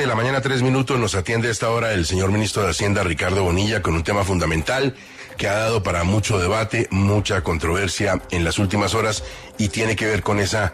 De la mañana, 3 minutos, nos atiende a esta hora el señor ministro de Hacienda, Ricardo Bonilla, con un tema fundamental que ha dado para mucho debate, mucha controversia en las últimas horas y tiene que ver con esa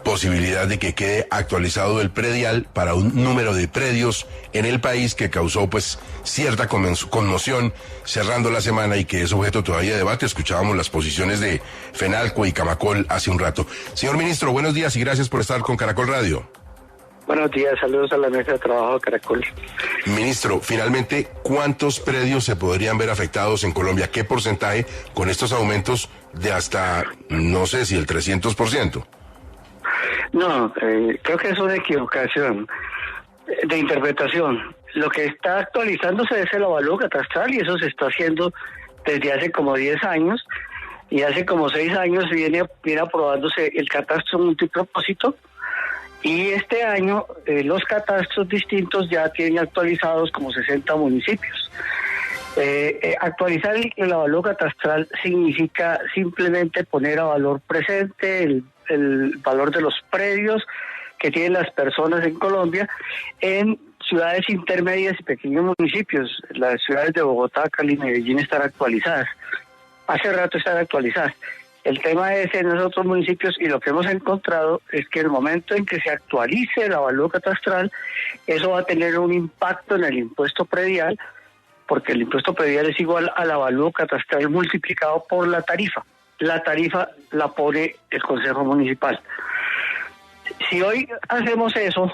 posibilidad de que quede actualizado el predial para un número de predios en el país que causó pues cierta conmoción cerrando la semana y que es objeto todavía de debate. Escuchábamos las posiciones de Fenalco y Camacol hace un rato. Señor ministro, buenos días y gracias por estar con Caracol Radio. Buenos días, saludos a la mesa de trabajo de Caracol. Ministro, finalmente, ¿cuántos predios se podrían ver afectados en Colombia? ¿Qué porcentaje con estos aumentos de hasta, no sé si el 300%? No, creo que es una equivocación de interpretación. Lo que está actualizándose es el avalúo catastral y eso se está haciendo desde hace como 10 años y hace como 6 años viene aprobándose el catastro multipropósito. Y este año los catastros distintos ya tienen actualizados como 60 municipios. Actualizar el avalúo catastral significa simplemente poner a valor presente el valor de los predios que tienen las personas en Colombia en ciudades intermedias y pequeños municipios. Las ciudades de Bogotá, Cali y Medellín están actualizadas. Hace rato están actualizadas. El tema es en los otros municipios y lo que hemos encontrado es que el momento en que se actualice el avalúo catastral, eso va a tener un impacto en el impuesto predial, porque el impuesto predial es igual al avalúo catastral multiplicado por la tarifa. La tarifa la pone el Consejo Municipal. Si hoy hacemos eso,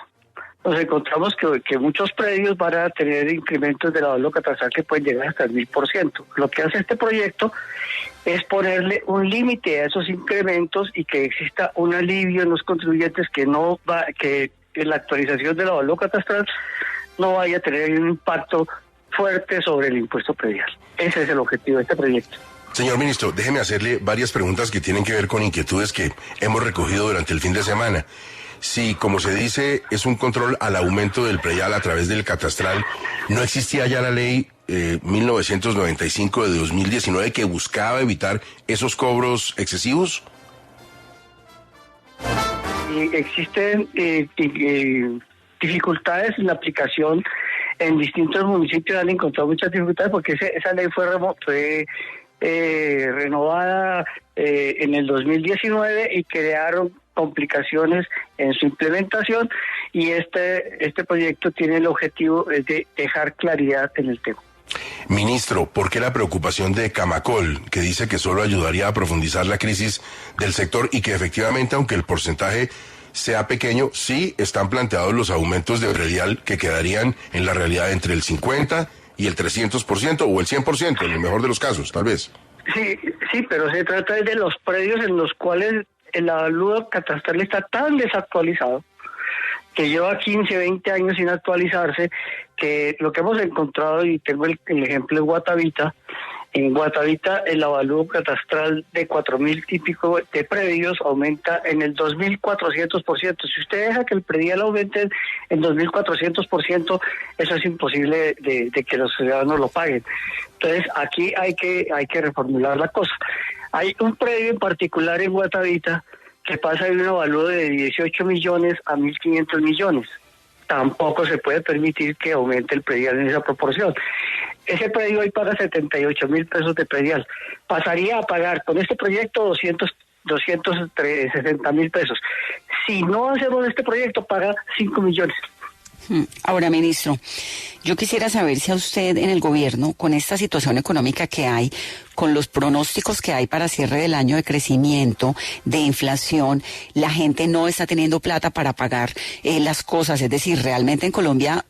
nos encontramos que muchos predios van a tener incrementos del avalúo catastral que pueden llegar hasta el 1000%. Lo que hace este proyecto es ponerle un límite a esos incrementos y que exista un alivio en los contribuyentes que la actualización del avalúo catastral no vaya a tener un impacto fuerte sobre el impuesto predial. Ese es el objetivo de este proyecto. Señor ministro, déjeme hacerle varias preguntas que tienen que ver con inquietudes que hemos recogido durante el fin de semana. Si, como se dice, es un control al aumento del predial a través del catastral, ¿no existía ya la ley 1995 de 2019 que buscaba evitar esos cobros excesivos? Existen dificultades en la aplicación en distintos municipios, han encontrado muchas dificultades porque esa ley fue renovada en el 2019 y crearon complicaciones en su implementación y este proyecto tiene el objetivo de dejar claridad en el tema. Ministro, ¿por qué la preocupación de Camacol, que dice que solo ayudaría a profundizar la crisis del sector y que efectivamente, aunque el porcentaje sea pequeño, sí están planteados los aumentos de predial que quedarían en la realidad entre el 50% y el 300% o el 100%, en el mejor de los casos, tal vez? Sí, pero se trata de los predios en los cuales el avalúo catastral está tan desactualizado que lleva 15, 20 años sin actualizarse, que lo que hemos encontrado, y tengo el ejemplo de Guatavita, en Guatavita el avalúo catastral de 4.000 típico de predios aumenta en el 2.400%. Si usted deja que el predial aumente en 2.400%, eso es imposible de que los ciudadanos lo paguen. Entonces aquí hay que reformular la cosa. Hay un predio en particular en Guatavita que pasa de un avalúo de 18 millones a 1.500 millones. Tampoco se puede permitir que aumente el predial en esa proporción. Ese predio hoy paga 78.000 pesos de predial. Pasaría a pagar con este proyecto 260.000 pesos. Si no hacemos este proyecto, paga 5 millones. Ahora, ministro, yo quisiera saber si a usted en el gobierno, con esta situación económica que hay, con los pronósticos que hay para cierre del año de crecimiento, de inflación, la gente no está teniendo plata para pagar las cosas. Es decir, realmente en Colombia,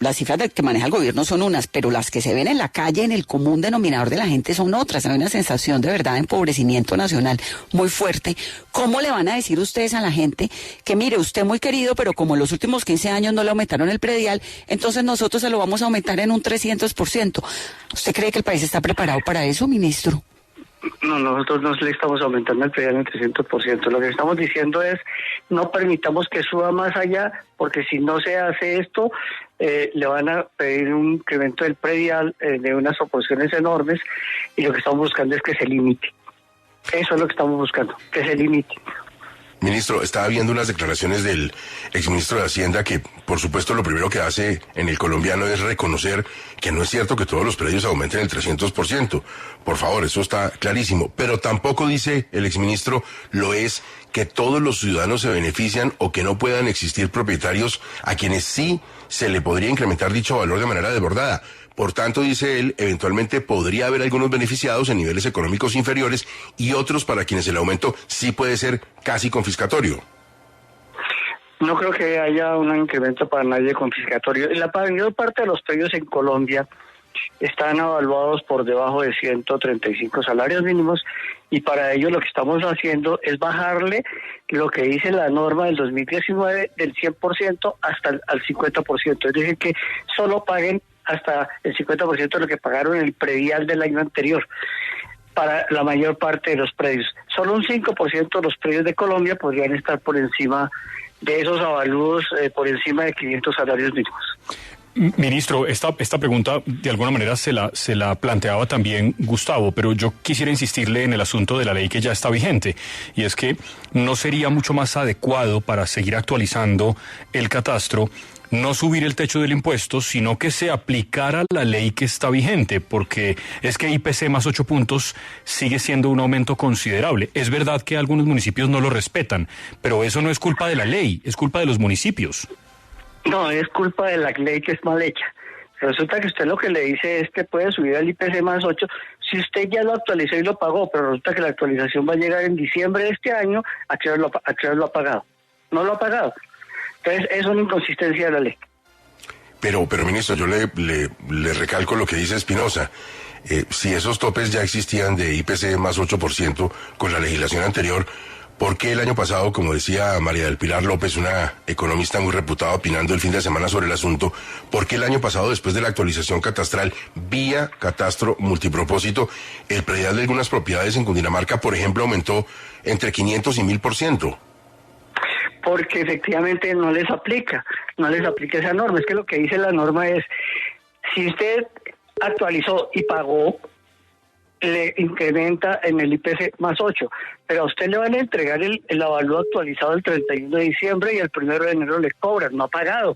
las cifras que maneja el gobierno son unas, pero las que se ven en la calle, en el común denominador de la gente, son otras. Hay una sensación de verdad de empobrecimiento nacional muy fuerte. ¿Cómo le van a decir ustedes a la gente que mire, usted muy querido, pero como en los últimos 15 años no le aumentaron el predial, entonces nosotros se lo vamos a aumentar en un 300%? ¿Usted cree que el país está preparado para eso, ministro? No, nosotros no le estamos aumentando el predial en 300%. Lo que estamos diciendo es, no permitamos que suba más allá, porque si no se hace esto, le van a pedir un incremento del predial de unas proporciones enormes, y lo que estamos buscando es que se limite. Eso es lo que estamos buscando, que se limite. Ministro, estaba viendo unas declaraciones del exministro de Hacienda que, por supuesto, lo primero que hace en el colombiano es reconocer que no es cierto que todos los predios aumenten el 300%. Por favor, eso está clarísimo. Pero tampoco dice el exministro lo es que todos los ciudadanos se benefician o que no puedan existir propietarios a quienes sí se le podría incrementar dicho valor de manera desbordada. Por tanto, dice él, eventualmente podría haber algunos beneficiados en niveles económicos inferiores y otros para quienes el aumento sí puede ser casi confiscatorio. No creo que haya un incremento para nadie confiscatorio. La mayor parte de los predios en Colombia están evaluados por debajo de 135 salarios mínimos y para ello lo que estamos haciendo es bajarle lo que dice la norma del 2019 del 100% hasta al 50%. Es decir, que solo paguen hasta el 50% de lo que pagaron en el predial del año anterior para la mayor parte de los predios. Solo un 5% de los predios de Colombia podrían estar por encima de esos avalúos, por encima de 500 salarios mínimos. Ministro, esta pregunta de alguna manera se la planteaba también Gustavo, pero yo quisiera insistirle en el asunto de la ley que ya está vigente, y es que no sería mucho más adecuado para seguir actualizando el catastro no subir el techo del impuesto, sino que se aplicara la ley que está vigente, porque es que IPC más 8 puntos sigue siendo un aumento considerable. Es verdad que algunos municipios no lo respetan, pero eso no es culpa de la ley, es culpa de los municipios. No, es culpa de la ley que es mal hecha. Resulta que usted lo que le dice es que puede subir el IPC más 8 si usted ya lo actualizó y lo pagó, pero resulta que la actualización va a llegar en diciembre de este año, ¿a qué hora lo ha pagado? No lo ha pagado. Entonces, es una inconsistencia de la ley. Pero ministro, yo le recalco lo que dice Espinosa. Si esos topes ya existían de IPC más 8% con la legislación anterior, ¿por qué el año pasado, como decía María del Pilar López, una economista muy reputada opinando el fin de semana sobre el asunto, por qué el año pasado, después de la actualización catastral vía catastro multipropósito, el predial de algunas propiedades en Cundinamarca, por ejemplo, aumentó entre 500 y 1000%? Porque efectivamente no les aplica esa norma. Es que lo que dice la norma es, si usted actualizó y pagó, le incrementa en el IPC más 8, pero a usted le van a entregar el avalúo actualizado el 31 de diciembre y el 1 de enero le cobran, no ha pagado.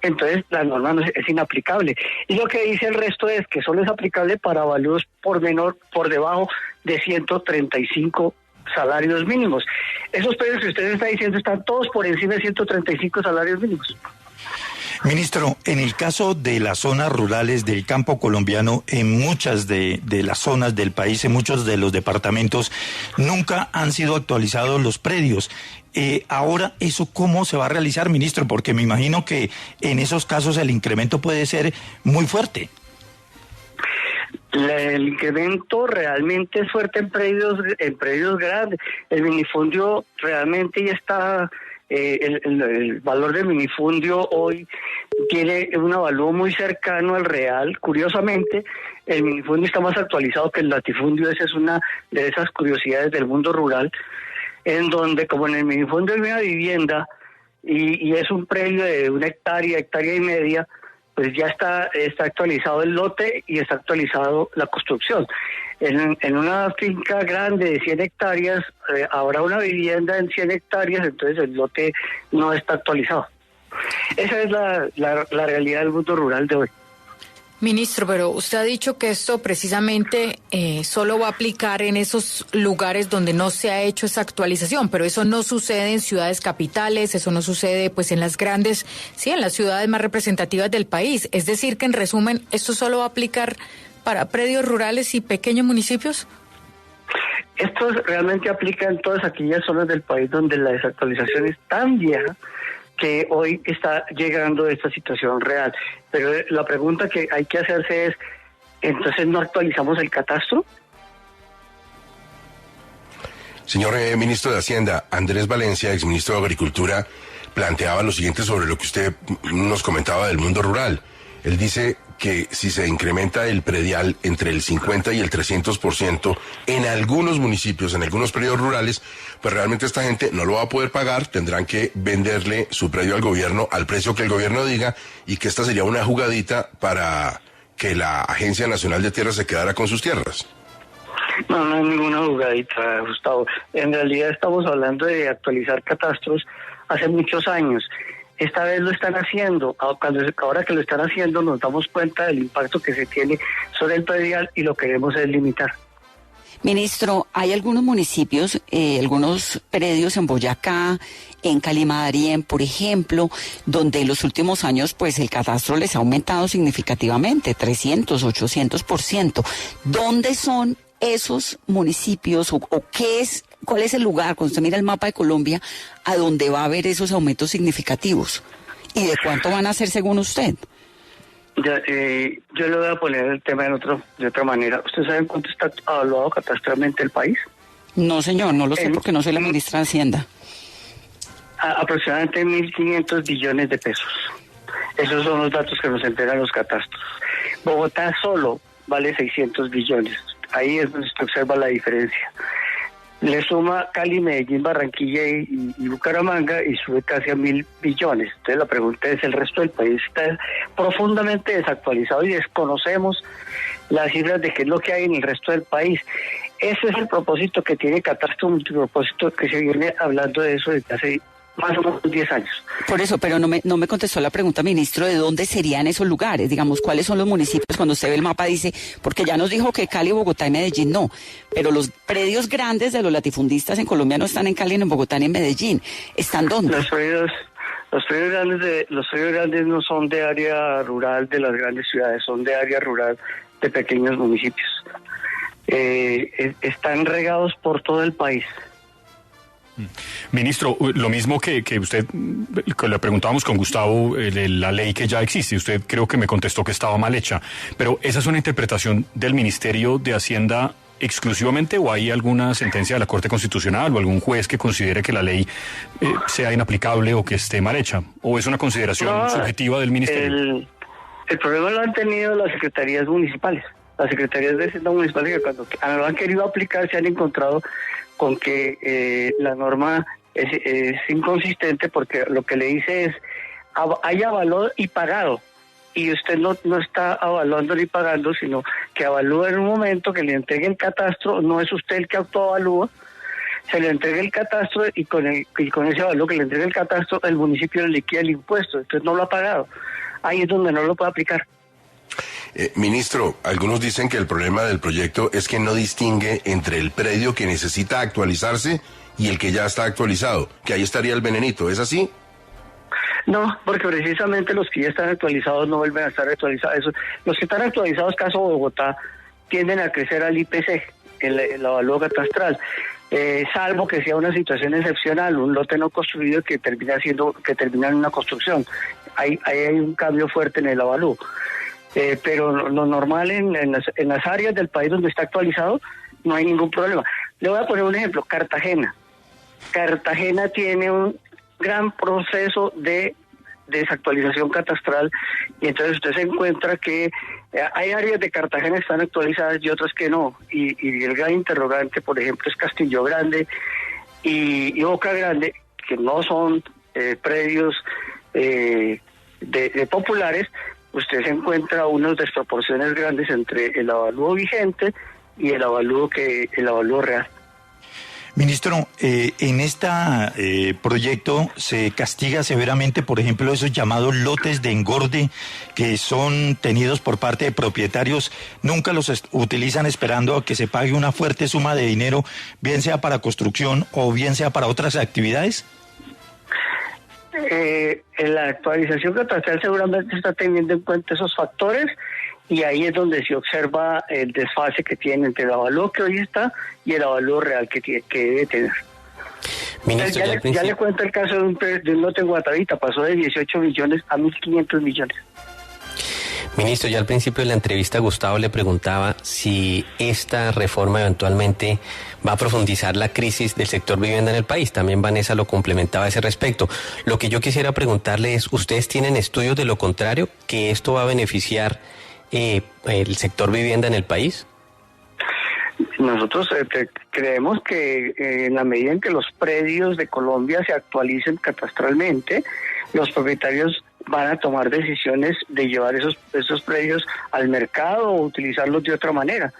Entonces la norma es inaplicable. Y lo que dice el resto es que solo es aplicable para avalúos por debajo de 135 salarios mínimos. Esos precios que usted está diciendo están todos por encima de 135 salarios mínimos. Ministro, en el caso de las zonas rurales del campo colombiano, en muchas de las zonas del país, en muchos de los departamentos, nunca han sido actualizados los predios. Ahora, ¿eso cómo se va a realizar, ministro? Porque me imagino que en esos casos el incremento puede ser muy fuerte. El incremento realmente es fuerte en predios grandes. El minifundio realmente ya está, el valor del minifundio hoy tiene un avalúo muy cercano al real. Curiosamente, el minifundio está más actualizado que el latifundio. Esa es una de esas curiosidades del mundo rural, en donde como en el minifundio hay una vivienda y es un predio de 1 hectárea, hectárea y media, pues ya está actualizado el lote y está actualizado la construcción. En una finca grande de 100 hectáreas, habrá una vivienda en 100 hectáreas, entonces el lote no está actualizado. Esa es la realidad del mundo rural de hoy. Ministro, pero usted ha dicho que esto precisamente solo va a aplicar en esos lugares donde no se ha hecho esa actualización, pero eso no sucede en ciudades capitales, eso no sucede pues en las grandes, sí, en las ciudades más representativas del país. Es decir, que en resumen, ¿esto solo va a aplicar para predios rurales y pequeños municipios? Esto realmente aplica en todas aquellas zonas del país donde la desactualización es tan vieja que hoy está llegando esta situación real. Pero la pregunta que hay que hacerse es, ¿entonces no actualizamos el catastro? Señor ministro de Hacienda, Andrés Valencia, exministro de Agricultura, planteaba lo siguiente sobre lo que usted nos comentaba del mundo rural. Él dice que si se incrementa el predial entre el 50 y el 300% en algunos municipios, en algunos predios rurales, pues realmente esta gente no lo va a poder pagar, tendrán que venderle su predio al gobierno al precio que el gobierno diga, y que esta sería una jugadita para que la Agencia Nacional de Tierras se quedara con sus tierras. No, no hay ninguna jugadita, Gustavo. En realidad estamos hablando de actualizar catastros hace muchos años. Esta vez lo están haciendo. Ahora que lo están haciendo nos damos cuenta del impacto que se tiene sobre el predial y lo queremos es limitar. Ministro, hay algunos municipios, algunos predios en Boyacá, en Calimadarien, por ejemplo, donde en los últimos años pues el catastro les ha aumentado significativamente, 300, 800%. ¿Dónde son esos municipios o cuál es el lugar, cuando usted mira el mapa de Colombia, a donde va a haber esos aumentos significativos? ¿Y de cuánto van a ser según usted? Ya, yo le voy a poner el tema de otra manera. ¿Usted sabe en cuánto está evaluado catastralmente el país? No, señor, no lo sé porque no soy la ministra de Hacienda. Aproximadamente 1.500 billones de pesos. Esos son los datos que nos entregan los catastros. Bogotá solo vale 600 billones. Ahí es donde se observa la diferencia. Le suma Cali, Medellín, Barranquilla y Bucaramanga y sube casi a 1.000 billones. Entonces la pregunta es, el resto del país está profundamente desactualizado y desconocemos las cifras de qué es lo que hay en el resto del país. Ese es el propósito que tiene Catastro Multipropósito, que se viene hablando de eso desde hace más o menos 10 años. Por eso, pero no me contestó la pregunta, ministro, ¿de dónde serían esos lugares? Digamos, ¿cuáles son los municipios? Cuando usted ve el mapa dice, porque ya nos dijo que Cali, Bogotá y Medellín no, pero los predios grandes de los latifundistas en Colombia no están en Cali, ni en Bogotá, ni en Medellín. ¿Están dónde? Los predios grandes no son de área rural de las grandes ciudades, son de área rural de pequeños municipios. Están regados por todo el país. Ministro, lo mismo que usted, que le preguntábamos con Gustavo, la ley que ya existe, usted creo que me contestó que estaba mal hecha, pero ¿esa es una interpretación del Ministerio de Hacienda exclusivamente o hay alguna sentencia de la Corte Constitucional o algún juez que considere que la ley sea inaplicable o que esté mal hecha? ¿O es una consideración subjetiva del Ministerio? El problema lo han tenido las secretarías municipales. Las secretarías de Hacienda municipales que cuando lo han querido aplicar se han encontrado con que la norma es inconsistente porque lo que le dice es hay avalado y pagado y usted no está avaluando ni pagando, sino que avalúa en un momento que le entregue el catastro, no es usted el que autoavalúa, se le entrega el catastro y con ese avalúo que le entrega el catastro el municipio le liquida el impuesto, entonces no lo ha pagado, ahí es donde no lo puede aplicar. Ministro, algunos dicen que el problema del proyecto es que no distingue entre el predio que necesita actualizarse y el que ya está actualizado, que ahí estaría el venenito, ¿es así? No, porque precisamente los que ya están actualizados no vuelven a estar actualizados. Los que están actualizados, caso Bogotá, tienden a crecer al IPC, el avalúo catastral, salvo que sea una situación excepcional, un lote no construido que termina en una construcción. Ahí hay un cambio fuerte en el avalúo. Pero lo normal en las áreas del país donde está actualizado no hay ningún problema. Le voy a poner un ejemplo, Cartagena. Cartagena tiene un gran proceso de desactualización catastral y entonces usted se encuentra que hay áreas de Cartagena que están actualizadas y otras que no. Y el gran interrogante, por ejemplo, es Castillo Grande y Boca Grande, que no son predios de populares. Usted se encuentra unas desproporciones grandes entre el avalúo vigente y el avalúo real. Ministro, en este proyecto se castiga severamente, por ejemplo, esos llamados lotes de engorde que son tenidos por parte de propietarios, nunca los utilizan esperando a que se pague una fuerte suma de dinero, bien sea para construcción o bien sea para otras actividades. En la actualización catastral seguramente está teniendo en cuenta esos factores y ahí es donde se observa el desfase que tiene entre el avalúo que hoy está y el avalúo real que debe tener. Ministro, ya le cuento el caso de un lote en Guatavita, pasó de 18 millones a 1.500 millones. Ministro, ya al principio de la entrevista Gustavo le preguntaba si esta reforma eventualmente va a profundizar la crisis del sector vivienda en el país. También Vanessa lo complementaba a ese respecto. Lo que yo quisiera preguntarle es, ¿ustedes tienen estudios de lo contrario, que esto va a beneficiar el sector vivienda en el país? Nosotros creemos que en la medida en que los predios de Colombia se actualicen catastralmente, los propietarios van a tomar decisiones de llevar esos predios al mercado o utilizarlos de otra manera.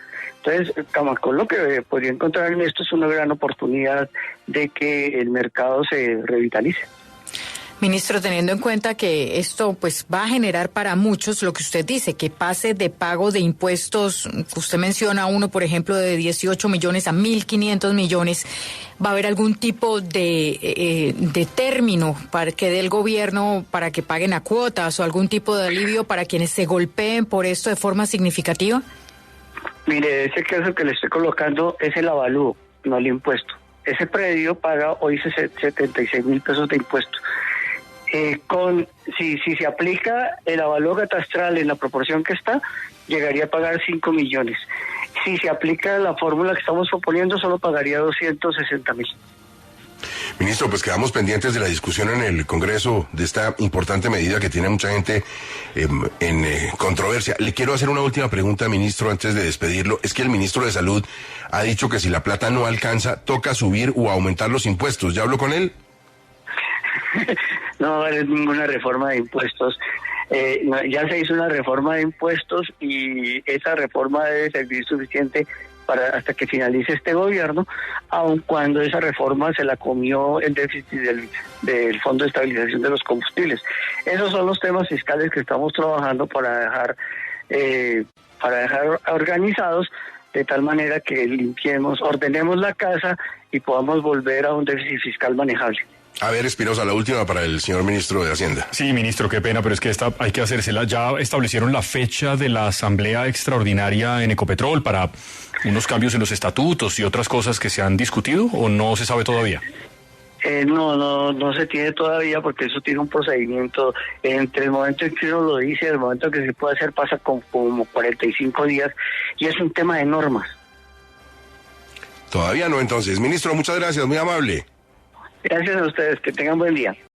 Entonces, Camacol lo que podría encontrar en esto es una gran oportunidad de que el mercado se revitalice. Ministro, teniendo en cuenta que esto pues va a generar para muchos lo que usted dice, que pase de pago de impuestos, usted menciona uno, por ejemplo, de 18 millones a 1.500 millones, ¿va a haber algún tipo de término para que dé el gobierno para que paguen a cuotas o algún tipo de alivio para quienes se golpeen por esto de forma significativa? Mire, ese caso que le estoy colocando es el avalúo, no el impuesto. Ese predio paga hoy 76.000 pesos de impuestos. Si se aplica el avalúo catastral en la proporción que está, llegaría a pagar 5 millones. Si se aplica la fórmula que estamos proponiendo, solo pagaría 260.000. Ministro, pues quedamos pendientes de la discusión en el Congreso de esta importante medida que tiene mucha gente en controversia. Le quiero hacer una última pregunta, ministro, antes de despedirlo. Es que el ministro de Salud ha dicho que si la plata no alcanza, toca subir o aumentar los impuestos. ¿Ya habló con él? No va a haber ninguna reforma de impuestos. Ya se hizo una reforma de impuestos y esa reforma debe servir suficiente para hasta que finalice este gobierno, aun cuando esa reforma se la comió el déficit del Fondo de Estabilización de los Combustibles. Esos son los temas fiscales que estamos trabajando para dejar organizados de tal manera que ordenemos la casa y podamos volver a un déficit fiscal manejable. A ver, Espinosa, la última para el señor ministro de Hacienda. Sí, ministro, qué pena, pero es que esta hay que hacérsela. ¿Ya establecieron la fecha de la asamblea extraordinaria en Ecopetrol para unos cambios en los estatutos y otras cosas que se han discutido o no se sabe todavía? No se tiene todavía porque eso tiene un procedimiento. Entre el momento en que uno lo dice y el momento en que se puede hacer pasa como 45 días y es un tema de normas. Todavía no, entonces. Ministro, muchas gracias, muy amable. Gracias a ustedes, que tengan buen día.